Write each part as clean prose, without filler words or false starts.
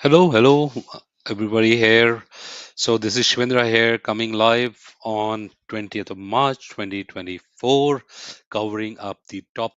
Hello, everybody here. So this is Shivendra here, coming live on 20th of March 2024, covering up the top.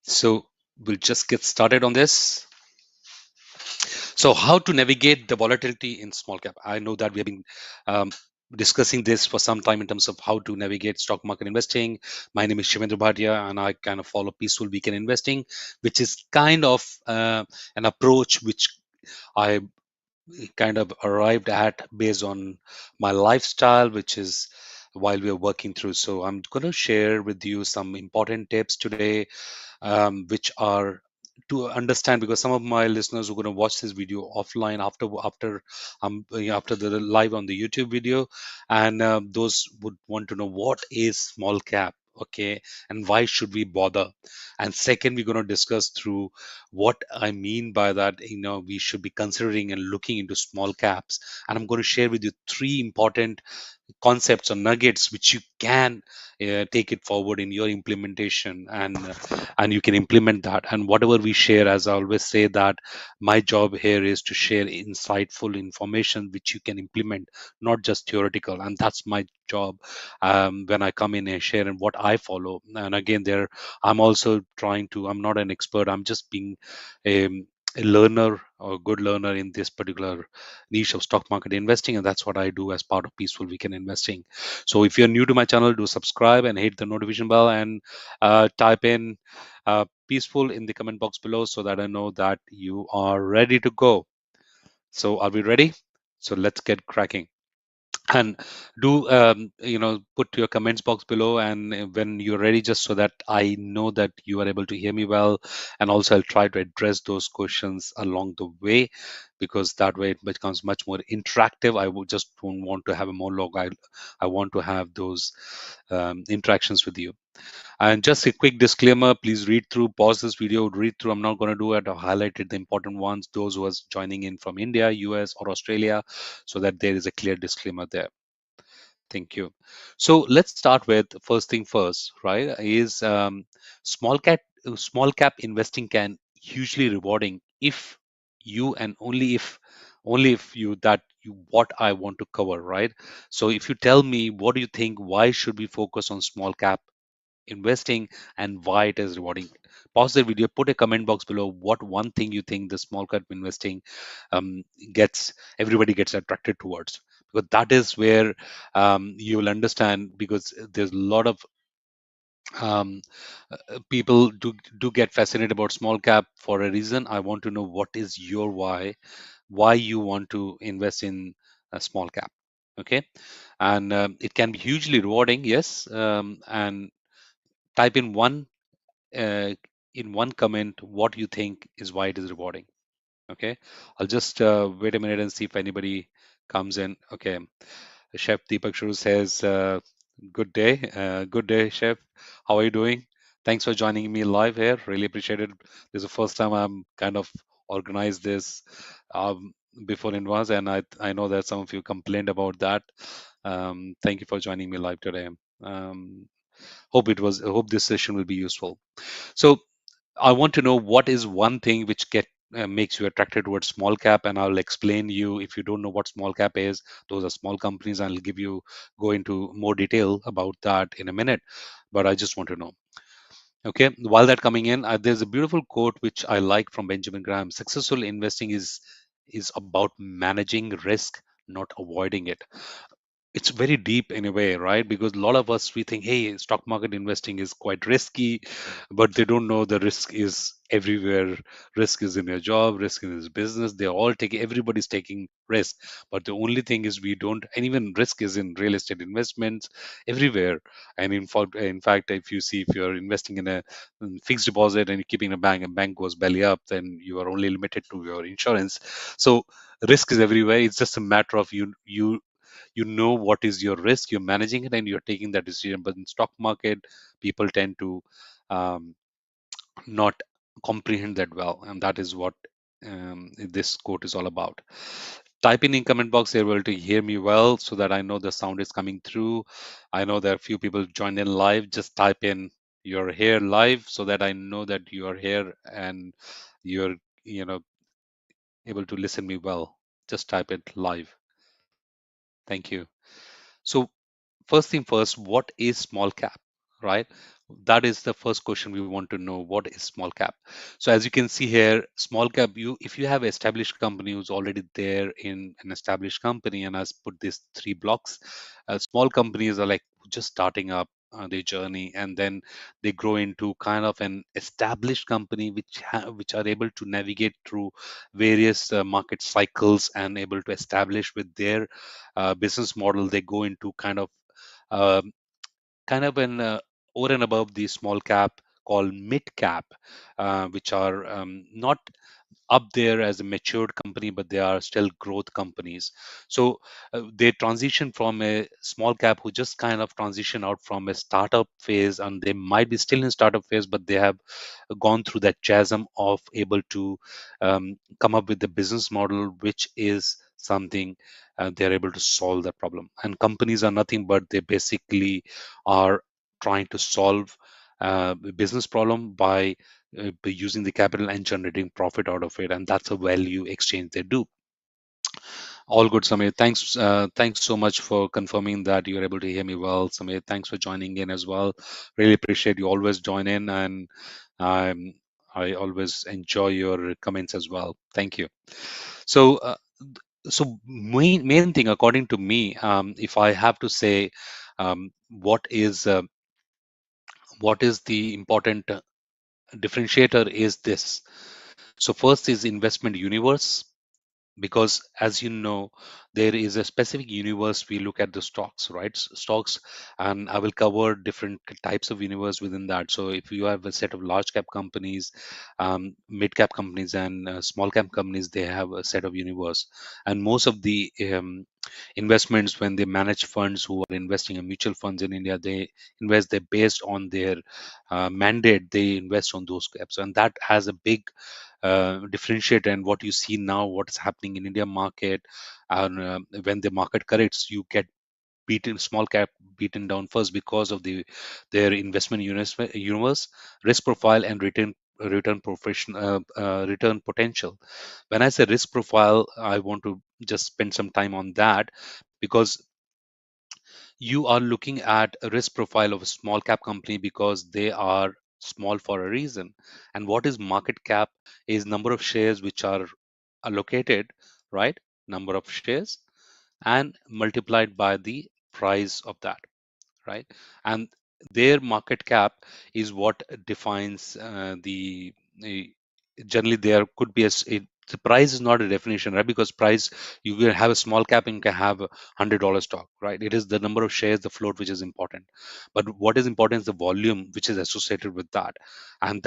So we'll just get started on this. So how to navigate the volatility in small cap? I know that we have been um, discussing this for some time in terms of how to navigate stock market investing. My name is Shivendra Bhatia, and I kind of follow peaceful weekend investing, which is kind of an approach which I kind of arrived at based on my lifestyle, which is while we are working through. So I'm going to share with you some important tips today, which are to understand, because some of my listeners are going to watch this video offline after the live on the YouTube video, and those would want to know what is small cap, okay, and why should we bother. And second, we're going to discuss through what I mean by that. We should be considering and looking into small caps, and I'm going to share with you three important concepts or nuggets which you can take it forward in your implementation, and you can implement that. And whatever we share, as I always say, that my job here is to share insightful information which you can implement, not just theoretical. And that's my job when I come in and share and what I follow. And again, there, I'm not an expert, I'm just being a learner or a good learner in this particular niche of stock market investing, and that's what I do as part of peaceful weekend investing. So if you're new to my channel, do subscribe and hit the notification bell, and type in peaceful in the comment box below so that I know that you are ready to go. So are we ready? So let's get cracking. And do put your comments box below, and when you're ready, just so that I know that you are able to hear me well. And also I'll try to address those questions along the way, because that way it becomes much more interactive. I would just don't want to have a monologue. I want to have those interactions with you. And just a quick disclaimer, please read through, pause this video, read through. I'm not going to do it. I've highlighted the important ones, those who are joining in from India, US, or Australia, so that there is a clear disclaimer there. Thank you. So let's start with first thing first, right? Is small cap investing can hugely rewarding if you, and only if you, that you, what I want to cover, right? So if you tell me, what do you think? Why should we focus on small cap investing, and why it is rewarding? Pause the video, put a comment box below. What one thing you think the small cap investing um, gets everybody gets attracted towards, because that is where you will understand, because there's a lot of um, people do get fascinated about small cap for a reason. I want to know what is your why you want to invest in a small cap, okay? And it can be hugely rewarding, yes. And type uh, in one comment what you think is why it is rewarding. Okay, I'll just wait a minute and see if anybody comes in. Okay, Chef Deepak Shuru says, good day. Good day, Chef. How are you doing? Thanks for joining me live here. Really appreciate it. This is the first time I'm kind of organized this um, before in advance, and I know that some of you complained about that. Thank you for joining me live today. Um, hope this session will be useful. So I want to know what is one thing which makes you attracted towards small cap, and I'll explain you. If you don't know what small cap is, those are small companies. I'll go into more detail about that in a minute, but I just want to know. Okay, while that coming in, there's a beautiful quote which I like from Benjamin Graham: "Successful investing is about managing risk, not avoiding it." it's very deep in a way, right? Because a lot of us, we think, hey, stock market investing is quite risky, but they don't know the risk is everywhere. Risk is in your job, risk in his business. They're all taking, everybody's taking risk. But the only thing is we don't, and even risk is in real estate investments everywhere. And in fact, if you see, if you're investing in a fixed deposit and you're keeping a bank and bank goes belly up, then you are only limited to your insurance. So risk is everywhere. It's just a matter of you know what is your risk, you're managing it, and you're taking that decision. But in stock market, people tend to um, not comprehend that well, and that is what this quote is all about. Type in comment box, you're able to hear me well, so that I know the sound is coming through. I know there are a few people joined in live. Just type in you're here live, so that I know that you are here and you're you know able to listen me well. Just type it live. Thank you. So first thing first, what is small cap, right? That is the first question we want to know. What is small cap? So as you can see here, small cap, you if you have established company who's already there in an established company, and has put these three blocks. Small companies are like just starting up their journey, and then they grow into kind of an established company which are able to navigate through various market cycles and able to establish with their business model. They go into um, kind of an over and above the small cap called mid cap, which are not up there as a matured company, but they are still growth companies. So they transition from a small cap who just kind of transition out from a startup phase, and they might be still in startup phase, but they have gone through that chasm of able to come up with the business model, which is something they're able to solve that problem. And companies are nothing but they basically are trying to solve a business problem by using the capital and generating profit out of it, and that's a value exchange they do. All good, Samir. Thanks so much for confirming that you're able to hear me well, Samir. Thanks for joining in as well. Really appreciate you always join in, and um, I always enjoy your comments as well. Thank you. So, main thing, according to me, if I have to say, what is the important differentiator is this. So first is investment universe, because as you know, there is a specific universe we look at the stocks, right? Stocks, and I will cover different types of universe within that. So if you have a set of large cap companies, mid cap companies, and small cap companies, they have a set of universe. And most of the investments, when they manage funds who are investing in mutual funds in India, they invest, they based on their mandate, they invest on those caps, and that has a big differentiator. And what you see now, what is happening in India market, and when the market corrects, you get beaten, small cap beaten down first because of their investment universe, risk profile, and return potential. When I say risk profile, I want to just spend some time on that, because you are looking at a risk profile of a small cap company because they are small for a reason. And what is market cap is number of shares which are allocated, right? Number of shares and multiplied by the price of that, right? And their market cap is what defines the generally there could be the price is not a definition, right? Because price, you can have a small cap and you can have $100 stock, right? It is the number of shares, the float, which is important. But what is important is the volume which is associated with that, and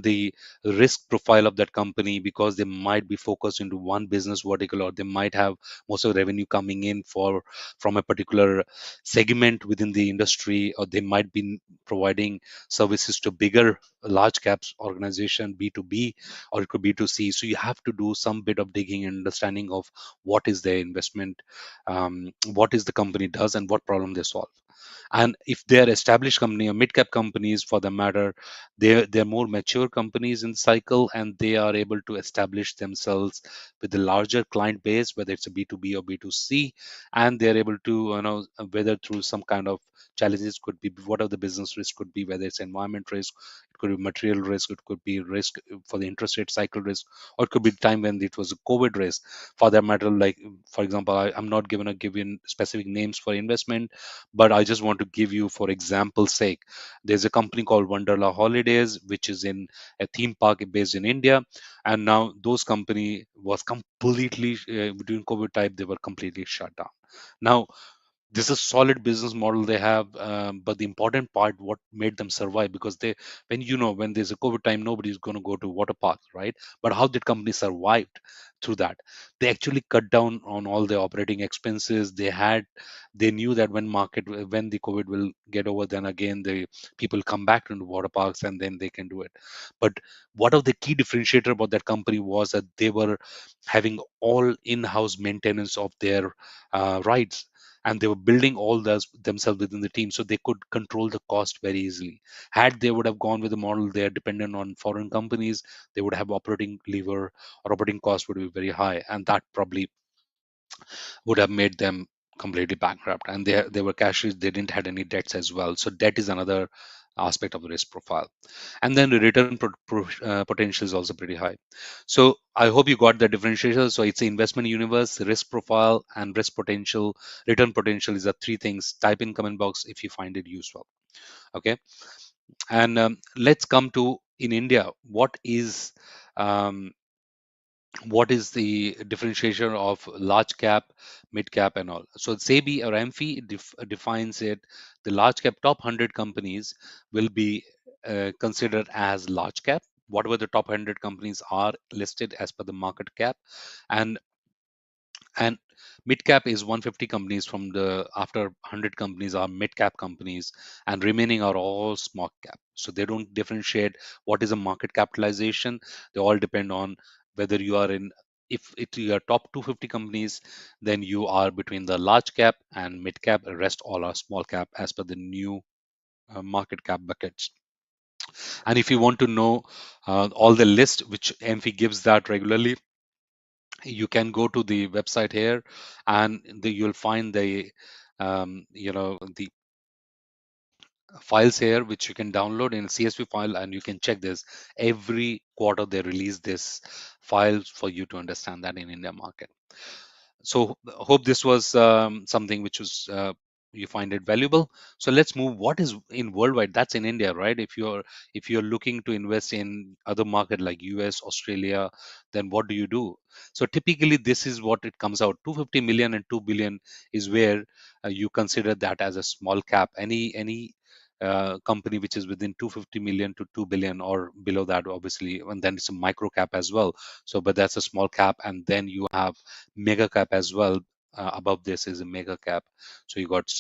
the risk profile of that company, because they might be focused into one business vertical, or they might have most of the revenue coming in from a particular segment within the industry, or they might be providing services to bigger large caps organization, b2b, or it could be b2c. So you have to do some bit of digging and understanding of what is their investment, what is the company does, and what problem they solve. And if they're established company or mid-cap companies for the matter, they're more mature companies in cycle, and they are able to establish themselves with a larger client base, whether it's a B2B or B2C, and they're able to weather through some kind of challenges. Could be whatever the business risk could be, whether it's environment risk, it could be material risk, it could be risk for the interest rate cycle risk, or it could be time when it was a COVID risk for that matter. Like, for example, I'm not going to give you specific names for investment, but I just want to give you, for example's sake, there's a company called Wonderla Holidays, which is in a theme park based in India. And now those company was completely during COVID type, they were completely shut down. Now this is a solid business model they have, but the important part, what made them survive, because they, when there's a COVID time, nobody's going to go to water parks, right? But how did company survived through that? They actually cut down on all the operating expenses they had. They knew that when the COVID will get over, then again the people come back into water parks, and then they can do it. But what of the key differentiator about that company was that they were having all in-house maintenance of their rides, and they were building all those themselves within the team, so they could control the cost very easily. Had they would have gone with the model they are dependent on foreign companies, they would have operating lever, or operating cost would be very high, and that probably would have made them completely bankrupt. And they were cash rich, they didn't had any debts as well. So debt is another aspect of the risk profile. And then the return potential is also pretty high. So I hope you got the differentiation. So it's the investment universe, risk profile, and risk potential. Return potential is the three things. Type in comment box if you find it useful. Okay. And let's come to, in India, um, what is the differentiation of large cap, mid cap, and all. So SEBI or AMFI defines it. The large cap top 100 companies will be considered as large cap. Whatever the top 100 companies are listed as per the market cap, and and mid cap is 150 companies. From the after 100 companies are mid cap companies, and remaining are all small cap. So they don't differentiate what is a market capitalization. They all depend on whether you are in, if you are top 250 companies, then you are between the large cap and mid cap. The rest all are small cap as per the new market cap buckets. And if you want to know all the list which MFI gives that regularly, you can go to the website here, and you'll find the files here which you can download in CSV file, and you can check this. Every quarter they release this file for you to understand that in India market. So hope this was something which was you find it valuable. So let's move. What is in worldwide? That's in India, right? If you're looking to invest in other market like US, Australia, then what do you do? So typically this is what it comes out. 250 million and 2 billion is where you consider that as a small cap. Any company which is within 250 million to 2 billion or below that, obviously, and then it's a micro cap as well. So but that's a small cap, and then you have mega cap as well. Above this is a mega cap. So you got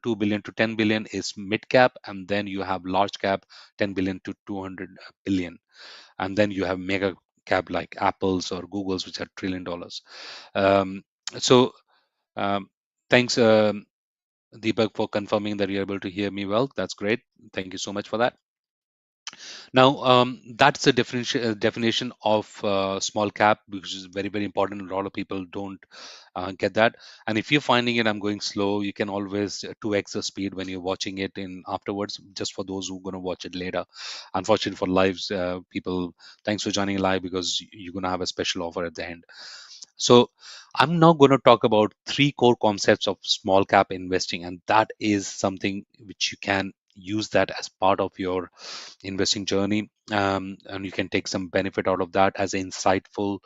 2 billion to 10 billion is mid cap, and then you have large cap, 10 billion to 200 billion, and then you have mega cap like Apples or Googles, which are $1 trillion. So um, thanks, Deepak, for confirming that you're able to hear me well. That's great. Thank you so much for that. Now, that's the definition of small cap, which is very, very important. A lot of people don't get that. And if you're finding it, I'm going slow, you can always 2x the speed when you're watching it in afterwards, just for those who are going to watch it later. Unfortunately for lives, people, thanks for joining live, because you're going to have a special offer at the end. So I'm now going to talk about three core concepts of small cap investing, and that is something which you can use that as part of your investing journey, and you can take some benefit out of that as insightful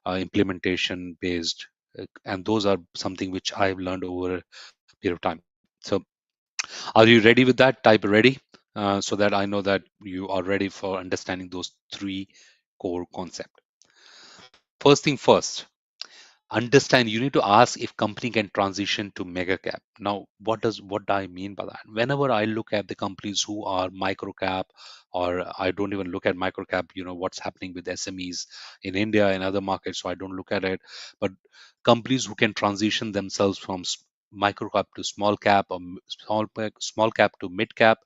implementation based. And those are something which I've learned over a period of time. So are you ready with that? Type ready, so that I know that you are ready for understanding those three core concepts. First thing first, understand, you need to ask if company can transition to mega cap. Now what do I mean by that? Whenever I look at the companies who are micro cap, or I don't even look at micro cap, what's happening with SMEs in India and other markets, so I don't look at it. But companies who can transition themselves from micro cap to small cap, or small cap to mid cap,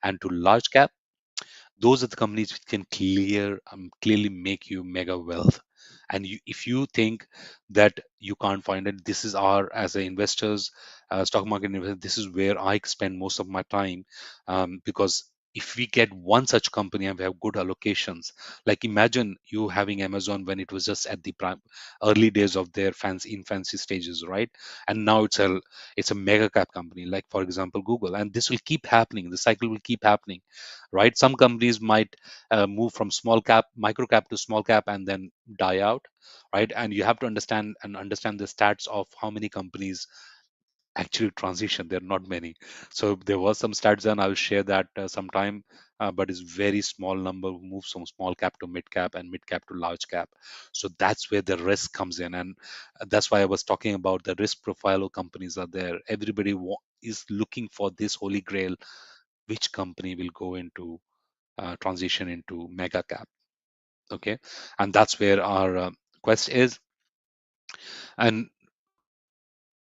and to large cap, those are the companies which can clearly make you mega wealth. And if you think that you can't find it, this is our, as a investors, stock market investor, this is where I spend most of my time, because if we get one such company and we have good allocations, like imagine you having Amazon when it was just at the early days of their fancy stages, right? And now it's a mega cap company, like for example Google, and this will keep happening, the cycle will keep happening, right? Some companies might move from small cap, micro cap to small cap and then die out, right? And you have to understand the stats of how many companies actually transition. There are not many. So there was some stats, and I'll share that sometime. But it's very small number who moves from small cap to mid cap and mid cap to large cap. So that's where the risk comes in, and that's why I was talking about the risk profile of companies are there. Everybody is looking for this holy grail. Which company will go into transition into mega cap? Okay, and that's where our quest is. And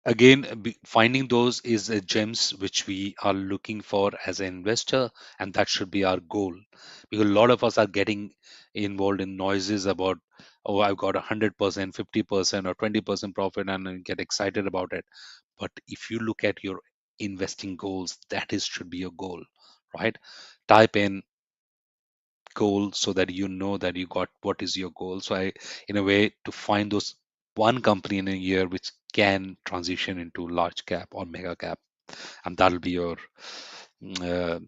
again, finding those is gems which we are looking for as an investor, and that should be our goal, because a lot of us are getting involved in noises about, oh, I've got 100%, 50%, or 20% profit, and I get excited about it. But if you look at your investing goals, that is should be your goal, right? Type in goal so that you know that you got what is your goal. So I, in a way, to find those one company in a year which can transition into large cap or mega cap, and that'll be your uh,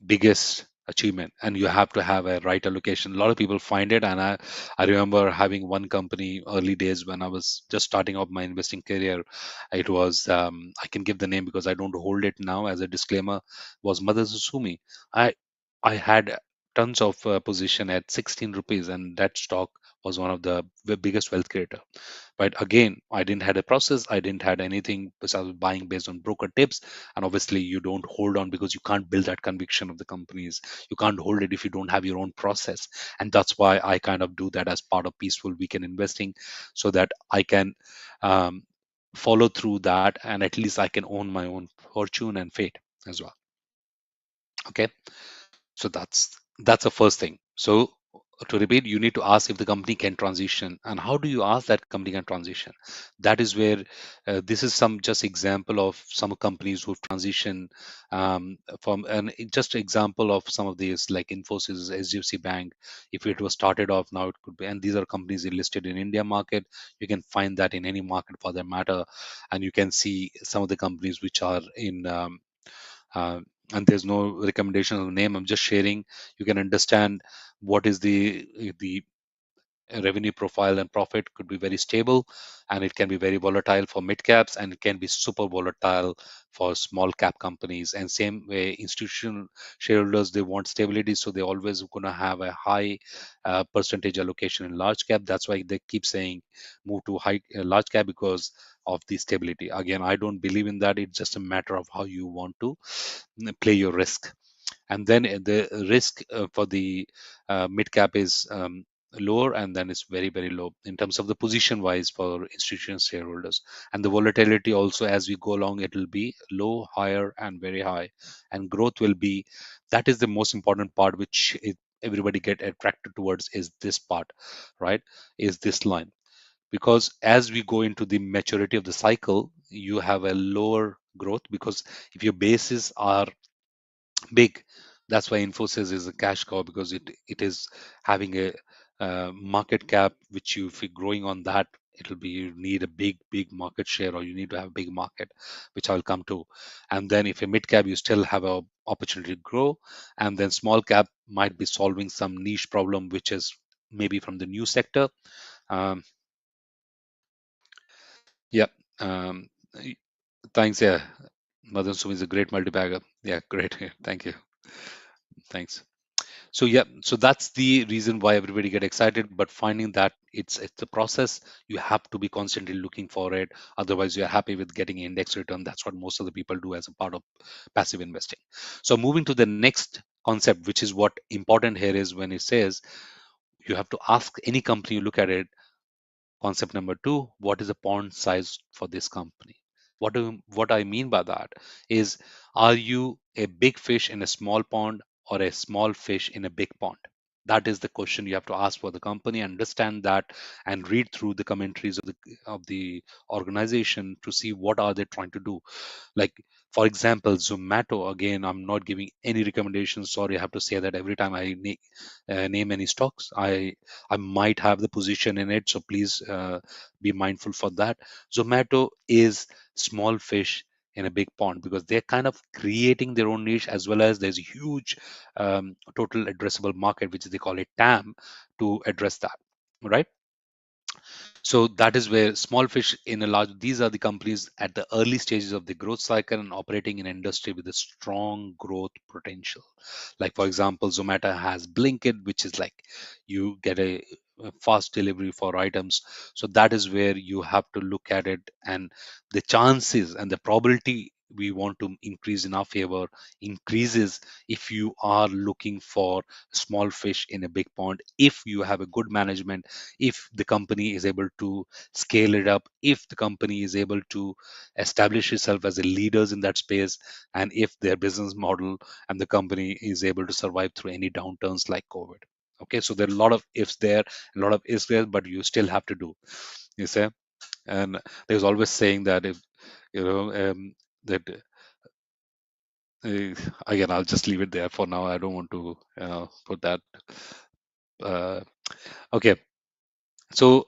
biggest achievement. And you have to have a right allocation. A lot of people find it, and I remember having one company early days when I was just starting off my investing career. It was, I can give the name because I don't hold it now, as a disclaimer, was Mother Susumi. I i had tons of position at 16 rupees, and that stock was one of the biggest wealth creator. But again, I didn't had a process, I didn't had anything, because I was buying based on broker tips. And obviously you don't hold on, because you can't build that conviction of the companies. You can't hold it if you don't have your own process. And that's why I kind of do that as part of peaceful weekend investing, so that I can um, follow through that, and at least I can own my own fortune and fate as well. Okay, so that's the first thing. So to repeat, you need to ask if the company can transition, and how do you ask that company can transition? That is where this is some just example of some companies who transition from, and just example of some of these, like Infosys, SGFC Bank. If it was started off, now it could be, and these are companies listed in India market. You can find that in any market for that matter, and you can see some of the companies which are in. Uh, and there's no recommendation of the name. I'm just sharing. You can understand what is the revenue profile, and profit could be very stable, and it can be very volatile for mid caps, and it can be super volatile for small cap companies. And same way, institutional shareholders, they want stability, so they always going to have a high percentage allocation in large cap. That's why they keep saying move to high large cap, because of the stability. Again, I don't believe in that. It's just a matter of how you want to play your risk. And then the risk for the mid cap is lower, and then it's very low in terms of the position wise for institutional shareholders. And the volatility also, as we go along, it will be low, higher, and very high. And growth will be, that is the most important part, which everybody get attracted towards, is this part, right? Is this line. Because as we go into the maturity of the cycle, you have a lower growth, because if your bases are big, that's why Infosys is a cash cow, because it is having a market cap, which you, if you're growing on that, it'll be, you need a big market share, or you need to have a big market, which I'll come to. And then if a mid cap, you still have a opportunity to grow. And then small cap might be solving some niche problem, which is maybe from the new sector. um, yeah. um, y- Thanks. Yeah, Madan Sumi is a great multi-bagger. Yeah, great. Thank you. Thanks. So yeah, so that's the reason why everybody get excited. But finding that it's a process, you have to be constantly looking for it. Otherwise, you're happy with getting index return. That's what most of the people do as a part of passive investing. So moving to the next concept, which is what important here, is when it says you have to ask any company you look at it. Concept number two: what is the pond size for this company? What I mean by that is, are you a big fish in a small pond or a small fish in a big pond? That is the question you have to ask for the company. Understand that and read through the commentaries of the organization to see what are they trying to do. Like, for example, Zomato, again, I'm not giving any recommendations. Sorry, I have to say that every time I name any stocks, I might have the position in it, so please be mindful for that. Zomato is small fish in a big pond because they're kind of creating their own niche, as well as there's a huge total addressable market, which they call it TAM, to address that, right? So that is where small fish in a large, these are the companies at the early stages of the growth cycle and operating in an industry with a strong growth potential. Like, for example, Zomato has Blinkit, which is like you get a fast delivery for items. So that is where you have to look at it, and the chances and the probability we want to increase in our favor increases if you are looking for small fish in a big pond, if you have a good management, if the company is able to scale it up, if the company is able to establish itself as a leaders in that space, and if their business model and the company is able to survive through any downturns like COVID. Okay, so there are a lot of ifs there, a lot of ifs there, but you still have to do, you say. And there's always saying that if you know that uh, again, I'll just leave it there for now. I don't want to put that. Uh, okay, so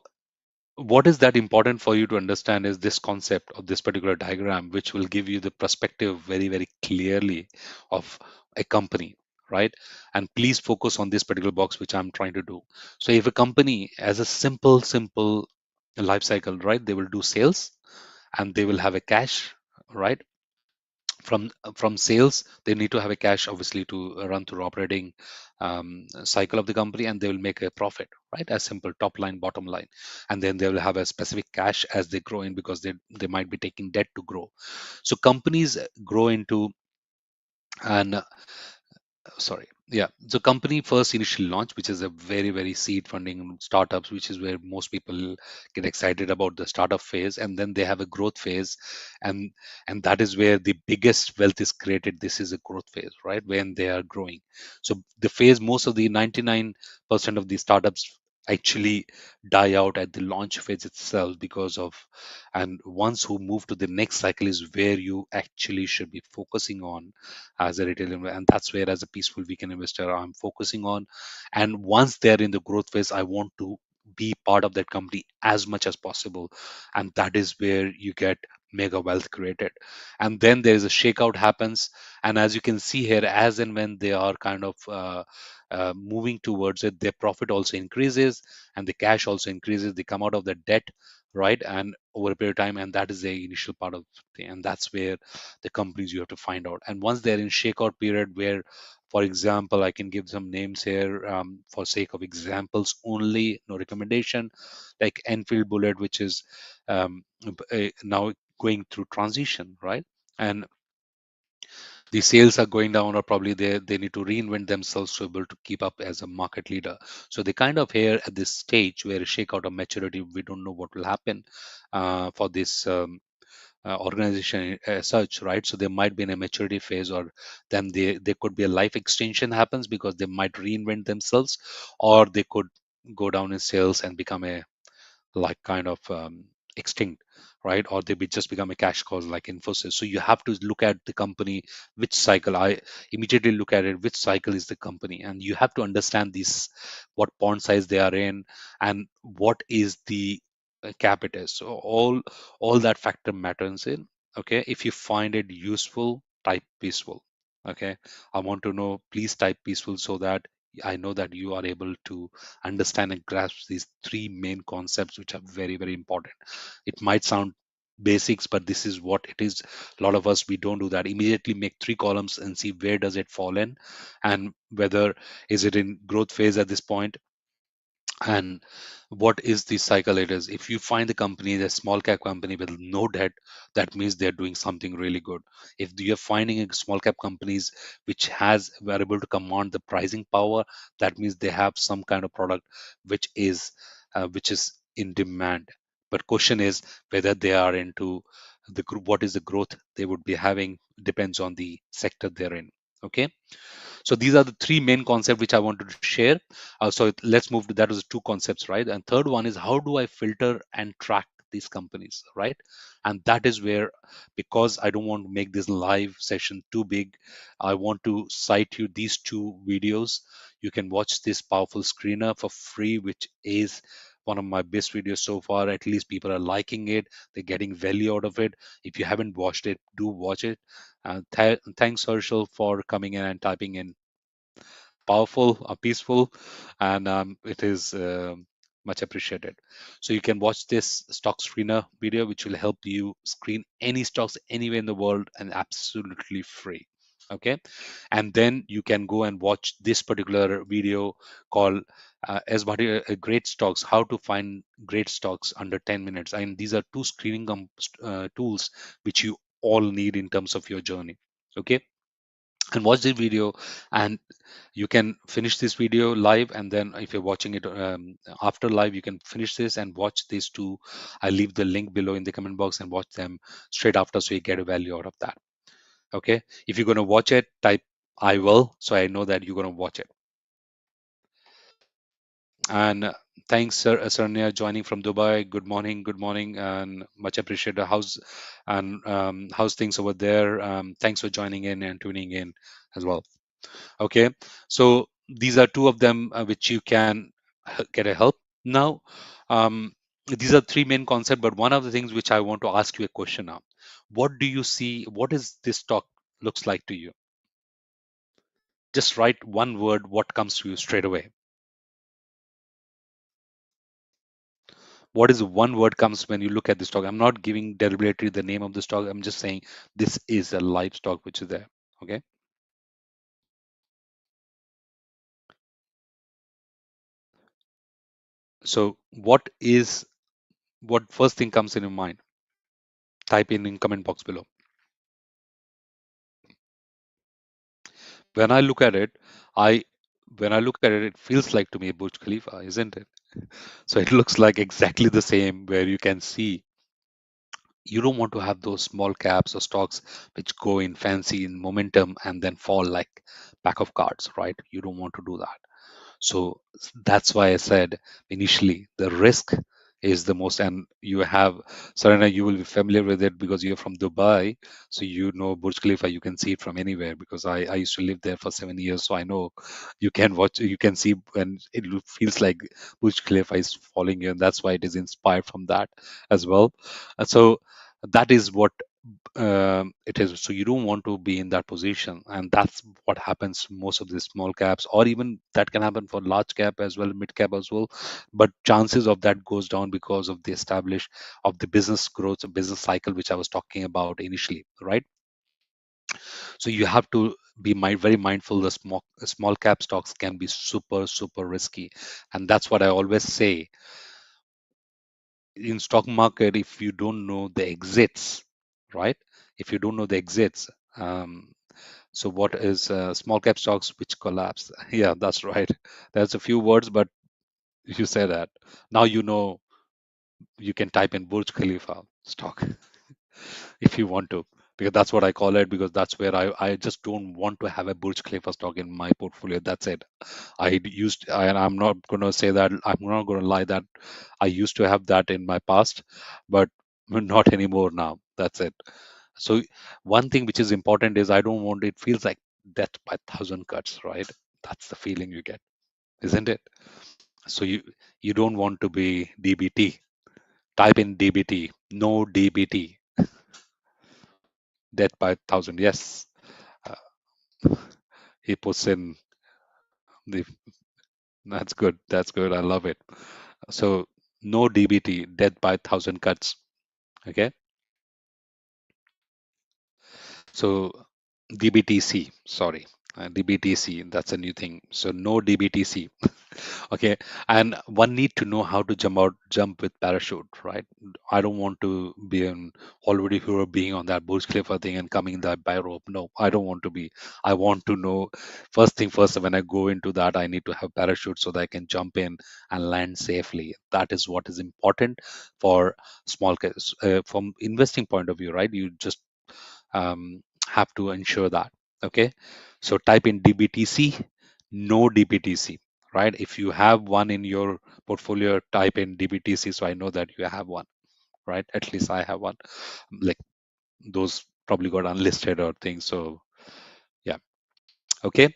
what is that important for you to understand is this concept of this particular diagram, which will give you the perspective very, very clearly of a company, right? And please focus on this particular box, which I'm trying to do. So if a company has a simple life cycle, right, they will do sales and they will have a cash, right? From sales, they need to have a cash, obviously, to run through operating cycle of the company, and they will make a profit, right? As simple top line, bottom line. And then they will have a specific cash as they grow in, because they might be taking debt to grow. So companies grow into, and sorry, yeah, so company first initial launch, which is a very, very seed funding startups, which is where most people get excited about the startup phase, and then they have a growth phase, and that is where the biggest wealth is created. This is a growth phase, right, when they are growing. So the phase, most of the 99% of the startups actually die out at the launch phase itself, because of, and once who move to the next cycle is where you actually should be focusing on as a retail investor. And that's where, as a peaceful weekend investor, I'm focusing on. And once they're in the growth phase, I want to be part of that company as much as possible. And that is where you get mega wealth created. And then there is a shakeout happens. And as you can see here, as and when they are kind of moving towards it, their profit also increases and the cash also increases. They come out of the debt, right? And over a period of time, and that is the initial part of the, and that's where the companies you have to find out. And once they're in shakeout period, where, for example, I can give some names here for sake of examples only, no recommendation, like Enfield Bullet, which is now going through transition, right? And the sales are going down, or probably they need to reinvent themselves to be able to keep up as a market leader. So they kind of here at this stage where a shakeout of maturity, we don't know what will happen for this organization as such, right? So they might be in a maturity phase, or then they could be a life extension happens, because they might reinvent themselves, or they could go down in sales and become a, like, kind of extinct, right? Or they be just become a cash cow like Infosys. So you have to look at the company, which cycle. I immediately look at it, which cycle is the company, and you have to understand this, what pond size they are in, and what is the cap it is. So all that factor matters in. Okay, if you find it useful, type peaceful. Okay, I want to know, please type peaceful, so that I know that you are able to understand and grasp these three main concepts, which are very, very important. It might sound basics, but this is what it is. A lot of us, we don't do that. Immediately make three columns and see where does it fall in, and whether is it in growth phase at this point, and what is the cycle it is. If you find the company, the small cap company with no debt, that means they're doing something really good. If you're finding a small cap companies which has were able to command the pricing power, that means they have some kind of product which is in demand. But question is whether they are into the group, what is the growth they would be having depends on the sector they're in. Okay, so these are the three main concepts which I wanted to share. So let's move to that was two concepts, right? And third one is how do I filter and track these companies, right? And that is where, because I don't want to make this live session too big, I want to cite you these two videos. You can watch this powerful screener for free, which is one of my best videos so far. At least people are liking it, they're getting value out of it. If you haven't watched it, do watch it. Thanks, Herschel, for coming in and typing in powerful, peaceful, and it is much appreciated. So you can watch this stock screener video, which will help you screen any stocks anywhere in the world and absolutely free. Okay, and then you can go and watch this particular video called as Bhatia, great stocks, how to find great stocks under 10 minutes. And these are two screening tools which you all need in terms of your journey. Okay, and watch the video, and you can finish this video live, and then if you're watching it after live, you can finish this and watch these two. I leave the link below in the comment box and watch them straight after, so you get a value out of that. Okay, if you're going to watch it, type I will, so I know that you're going to watch it. And thanks, sir, Sarnia, joining from Dubai. Good morning, and much appreciated. How's things over there? Thanks for joining in and tuning in as well. Okay, so these are two of them which you can get a help. Now, these are three main concepts, but one of the things which I want to ask you a question now: what do you see? What is this talk looks like to you? Just write one word, what comes to you straight away. What is one word comes when you look at this talk? I'm not giving deliberately the name of this talk. I'm just saying this is a live stock which is there. Okay, so what first thing comes in your mind? Type in comment box below. When I look at it, I when I look at it, it feels like to me Burj Khalifa, isn't it? So it looks like exactly the same, where you can see you don't want to have those small caps or stocks which go in fancy in momentum and then fall like pack of cards, right? You don't want to do that. So that's why I said initially the risk is the most, and you have Serena, you will be familiar with it because you're from Dubai, so you know Burj Khalifa. You can see it from anywhere because I used to live there for 7 years, so I know you can watch, you can see, and feels like Burj Khalifa is falling in. That's why it is inspired from that as well. So that is what it is. So you don't want to be in that position, and that's what happens to most of the small caps, or even that can happen for large cap as well, mid cap as well. But chances of that goes down because of the establish of the business growth, business cycle, which I was talking about initially, right? So you have to be very mindful. The small cap stocks can be super risky, and that's what I always say in stock market. If you don't know the exits, right? If you don't know the exits, um, so what is small cap stocks which collapse? Yeah, that's right. There's a few words, but you say that. Now you know you can type in Burj Khalifa stock if you want to, because that's what I call it, because that's where I just don't want to have a Burj Khalifa stock in my portfolio. That's it. And I'm not going to say that, I'm not going to lie that I used to have that in my past, but not anymore now. That's it. So one thing which is important is I don't want, it feels like death by thousand cuts, right? That's the feeling you get, isn't it? So you don't want to be DBT. Type in DBT. No DBT. Death by thousand. Yes. Uh, he puts in the. That's good. That's good. I love it. So no DBT. Death by thousand cuts. Okay. So DBTC. Sorry. DBTC, that's a new thing. So no DBTC. Okay, and one need to know how to jump with parachute, right? I don't want to be an already hero being on that Burj Khalifa thing and coming that by rope. No, I don't want to be. I want to know first thing first. When I go into that, I need to have parachute so that I can jump in and land safely. That is what is important for small case from investing point of view, right? You just have to ensure that. Okay, so type in DBTC, no DBTC, right? If you have one in your portfolio, type in DBTC so I know that you have one, right? At least I have one. Like those probably got unlisted or things. So yeah, okay.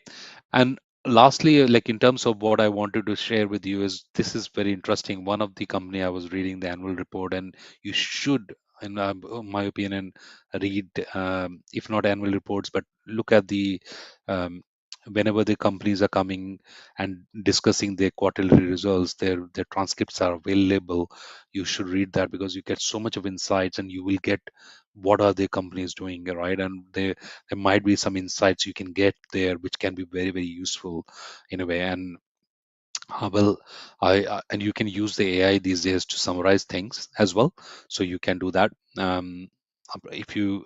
And lastly, like in terms of what I wanted to share with you is this is very interesting. One of the company I was reading the annual report, and you should, in my opinion, read if not annual reports, but look at the um, whenever the companies are coming and discussing their quarterly results, their transcripts are available. You should read that because you get so much of insights, and you will get what are the companies doing, right? And there might be some insights you can get there which can be very very useful in a way. And well, and you can use the AI these days to summarize things as well, so you can do that. If you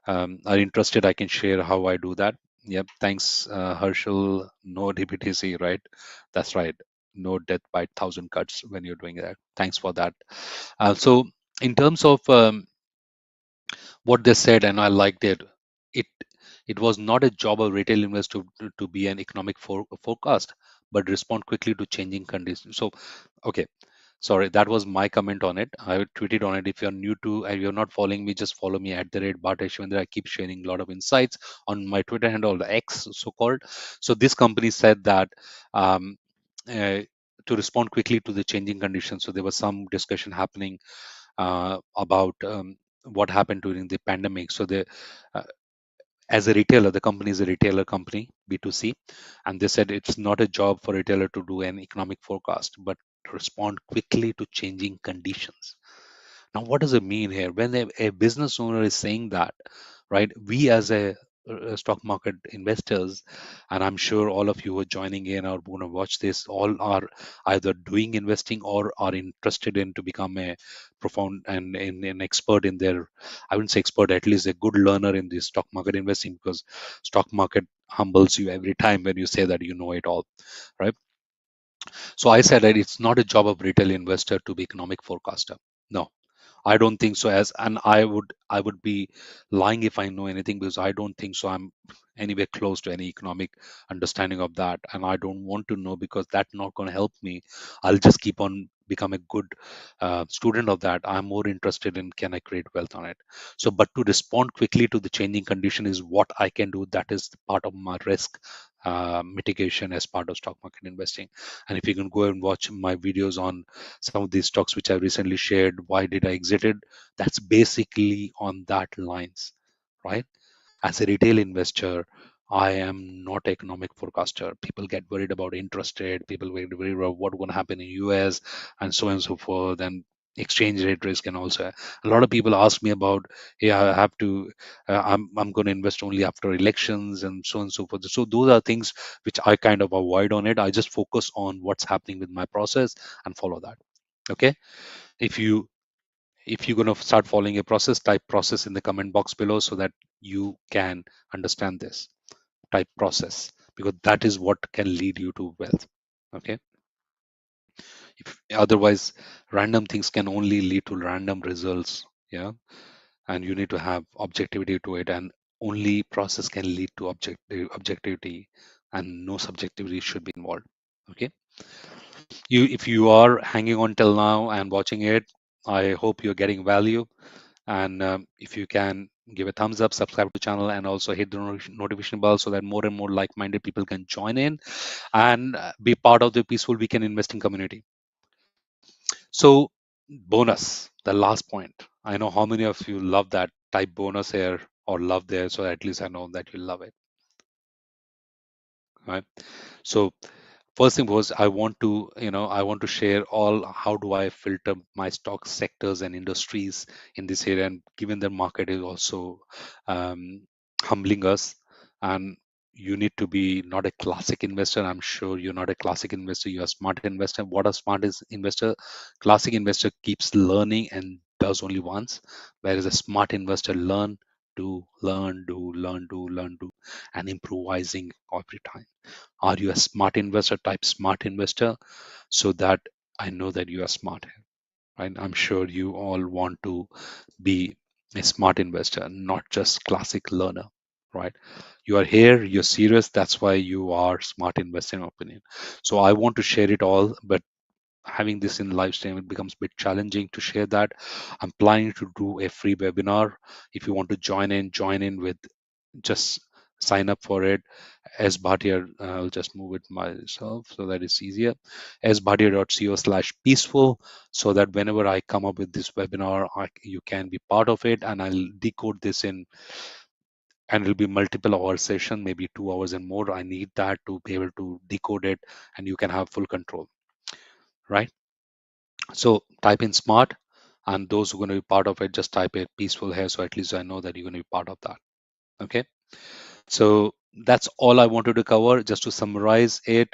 are interested, I can share how I do that. Yep, thanks, Herschel. No DBTC, right? That's right. No death by thousand cuts when you're doing that. Thanks for that. So in terms of what they said, and I liked it. It it was not a job of retail investor to be an economic forecast, but respond quickly to changing conditions. So, okay, sorry, that was my comment on it. I tweeted on it. If you're new to and you're not following me, just follow me at the rate Bhatia Shivendra. I keep sharing a lot of insights on my Twitter handle, the X so called. So this company said that. Um, uh, to respond quickly to the changing conditions. So there was some discussion happening about what happened during the pandemic. So uh, as a retailer, the company is a retailer company, B2C, and they said it's not a job for retailer to do an economic forecast, but to respond quickly to changing conditions. Now, what does it mean here? When a business owner is saying that, right? We as a stock market investors, and I'm sure all of you who are joining in or going to watch this, all are either doing investing or are interested in to become a profound and an expert in their, I wouldn't say expert, at least a good learner in the stock market investing, because stock market humbles you every time when you say that you know it all, right? So I said that it's not a job of retail investor to be economic forecaster. No, I don't think so. As and I would be lying if I know anything, because I don't think so. I'm anywhere close to any economic understanding of that, and I don't want to know because that's not going to help me. I'll just keep on become a good student of that. I'm more interested in can I create wealth on it. So, but to respond quickly to the changing condition is what I can do. That is part of my risk mitigation as part of stock market investing. And if you can go and watch my videos on some of these stocks which I recently shared, why did I exit it? That's basically on that lines, right? As a retail investor, I am not economic forecaster. People get worried about interest rate. People get worried about what's going to happen in US and so on and so forth, and exchange rate risk. And also, a lot of people ask me about, hey, I have to, I'm going to invest only after elections and so on and so forth. So those are things which I kind of avoid on it. I just focus on what's happening with my process and follow that. Okay, if you if you're going to start following a process, type process in the comment box below so that you can understand this. Type process, because that is what can lead you to wealth. Okay, if otherwise random things can only lead to random results. Yeah, and you need to have objectivity to it, and only process can lead to objectivity, and no subjectivity should be involved. Okay, you if you are hanging on till now and watching it, I hope you're getting value. And if you can give a thumbs up, subscribe to the channel, and also hit the notification bell so that more and more like-minded people can join in and be part of the peaceful weekend investing community. So bonus, the last point. I know how many of you love that. Type bonus here or love there, so at least I know that you love it. Right. So first thing was I want to share all how do I filter my stock sectors and industries in this area, and given the market is also um, humbling us, and you need to be not a classic investor. I'm sure you're not a classic investor. You're a smart investor. What a smart is investor? Classic investor keeps learning and does only once, whereas a smart investor learn, do, learn, do, learn, do, learn, do, and improvising every time. Are you a smart investor? Type smart investor so that I know that you are smart. Right? I'm sure you all want to be a smart investor, not just classic learner. Right? You are here, you're serious. That's why you are smart investor, in my opinion. So I want to share it all, but having this in live stream, it becomes a bit challenging to share that. I'm planning to do a free webinar. If you want to join in with, just sign up for it. As Bhatia, I'll just move it myself so that it's easier. sbhatia.co/peaceful, so that whenever I come up with this webinar, you can be part of it, and I'll decode this in, and it'll be multiple hour session, maybe 2 hours and more. I need that to be able to decode it, and you can have full control, right? So type in smart, and those who are going to be part of it, just type it peaceful here, so at least I know that you're going to be part of that. Okay. So that's all I wanted to cover. Just to summarize it,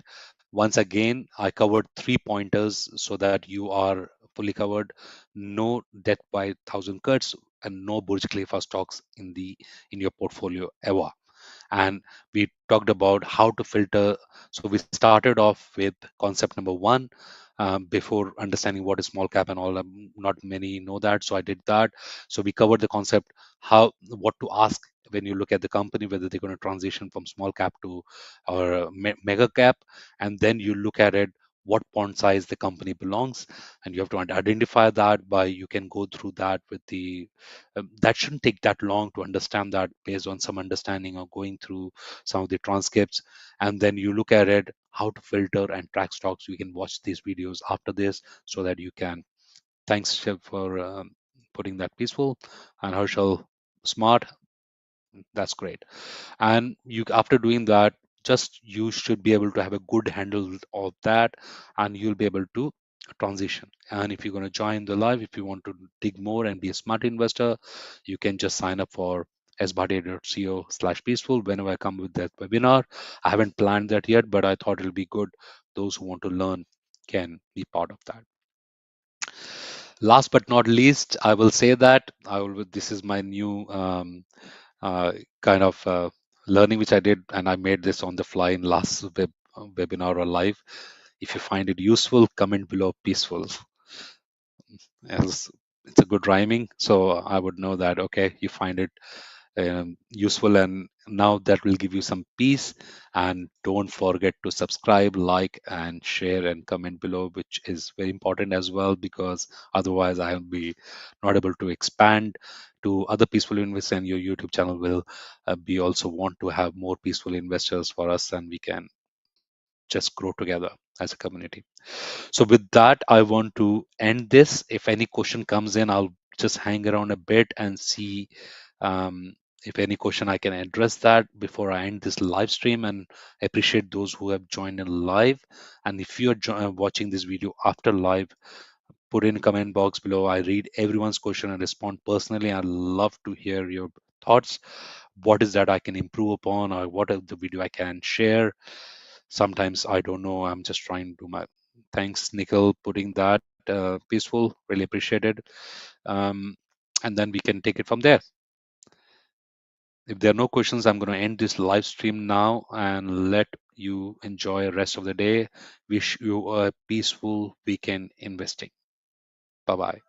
once again, I covered 3 pointers so that you are fully covered. No death by 1,000 cuts and no Burj Khalifa stocks in your portfolio ever. And we talked about how to filter. So we started off with concept number one, before understanding what is small cap and all. Not many know that, so I did that. So we covered the concept, how, what to ask when you look at the company, whether they're going to transition from small cap to or mega cap, and then you look at it, what font size the company belongs, and you have to identify that by, you can go through that with the that shouldn't take that long to understand that, based on some understanding or going through some of the transcripts. And then you look at it, how to filter and track stocks. You can watch these videos after this so that you can. Thanks, Shiv, for putting that peaceful, and Herschel, smart. That's great. And you, after doing that, just you should be able to have a good handle of that, and you'll be able to transition. And if you're going to join the live, if you want to dig more and be a smart investor, you can just sign up for sbhatia.co/peaceful whenever I come with that webinar. I haven't planned that yet, but I thought it'll be good. Those who want to learn can be part of that. Last but not least, I will say that this is my new kind of learning which I did, and I made this on the fly in last webinar or live. If you find it useful, comment below peaceful. As it's a good rhyming, so I would know that okay, you find it useful, and now that will give you some peace. And don't forget to subscribe, like, and share and comment below, which is very important as well, because otherwise I will be not able to expand to other peaceful investors, and your YouTube channel will be also want to have more peaceful investors for us, and we can just grow together as a community. So with that, I want to end this. If any question comes in, I'll just hang around a bit and see um, if any question I can address that before I end this live stream. And I appreciate those who have joined in live. And if you're watching this video after live, put in comment box below. I read everyone's question and respond personally. I love to hear your thoughts. What is that I can improve upon, or what are the video I can share? Sometimes I don't know. I'm just trying to do my. Thanks, Nicole, putting that peaceful. Really appreciated. Um, and then we can take it from there. If there are no questions, I'm going to end this live stream now and let you enjoy the rest of the day. Wish you a peaceful weekend investing. Bye bye.